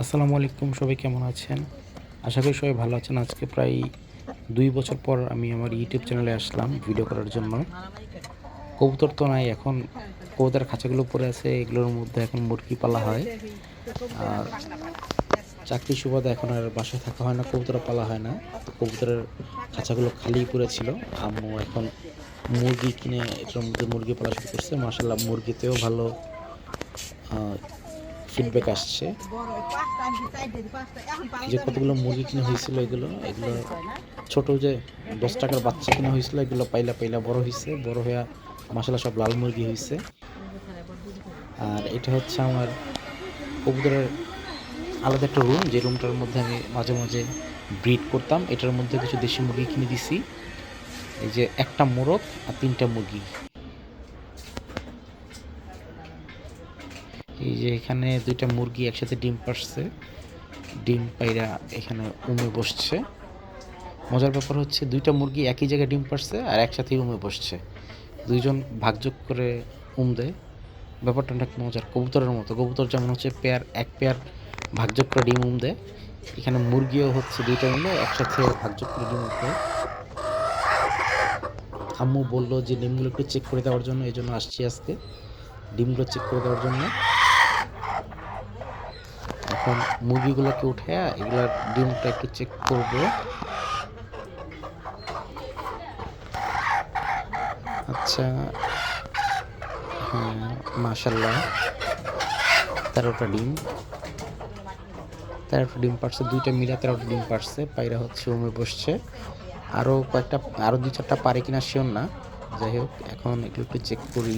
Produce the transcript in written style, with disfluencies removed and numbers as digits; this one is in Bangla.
আসসালামু আলাইকুম, সবাই কেমন আছেন? আশা করি সবাই ভালো আছেন। আজকে প্রায় ২ বছর পর আমি আমার ইউটিউব চ্যানেলে আসলাম ভিডিও করার জন্য। কবুতর তো নাই এখন, কবুতরের খাঁচাগুলো পড়ে আছে, এগুলোর মধ্যে এখন মুরগি পালা হয়। আর চাকরির সুবাদে এখন আর বাসায় থাকা হয় না, কবুতর পালা হয় না। তো কবুতরের খাঁচাগুলো খালিই পড়েছিল। আম্মু এখন মুরগি কিনে এটার মধ্যে মুরগি পালা শুরু করছে। মাশাআল্লাহ, মুরগিতেও ভালো আ ফিডব্যাক আসছে। এই যে কতগুলো মুরগি কিনা হয়েছিল, এগুলো ছোট যে 10 টাকার বাচ্চা কিনা হয়েছিল, এগুলো পাইলা পাইলা বড় হয়েছে, বড় হইয়া মাশাআল্লাহ সব লাল মুরগি হয়েছে। আর এটা হচ্ছে আমার কবুতরের আলাদা একটা রুম, যে রুমটার মধ্যে আমি মাঝে মাঝে ব্রিড করতাম। এটার মধ্যে কিছু দেশি মুরগি কিনে দিছি। এই যে একটা মোরগ আর 3টা মুরগি। এই যে এখানে 2টা মুরগি একসাথে ডিম পাড়ছে, ডিম পাইরা এখানে বসছে। মজার ব্যাপার হচ্ছে 2টা মুরগি একই জায়গায় ডিম পাড়ছে আর একসাথেই বসছে। 2জন ভাগযোগ করে দেয়। ব্যাপারটা অনেক মজার, কবুতরের মতো। কবুতর যেমন হচ্ছে এক পেয়ার ভাগযোগ করে ডিম দেয়, এখানে মুরগিও হচ্ছে 2টা মিলে একসাথে ভাগযোগ করে ডিম দেয়। আম্মু বললো যে ডিমগুলো একটু চেক করে দেওয়ার জন্য, এই জন্য আসছি আজকে ডিমগুলো চেক করে দেওয়ার জন্য। এখন মুরগিগুলোকে উঠে এগুলার ডিমটা একটু চেক করবো। আচ্ছা, হ্যাঁ, মাশাআল্লাহ 13টা ডিম, 13টা ডিম পারছে, 2টা মিলে 13টা ডিম পারছে। পায়রা হচ্ছে বসছে। আরও 2-4টা পারে কিনা শিওর না। যাই হোক, এখন এগুলো একটু চেক করি।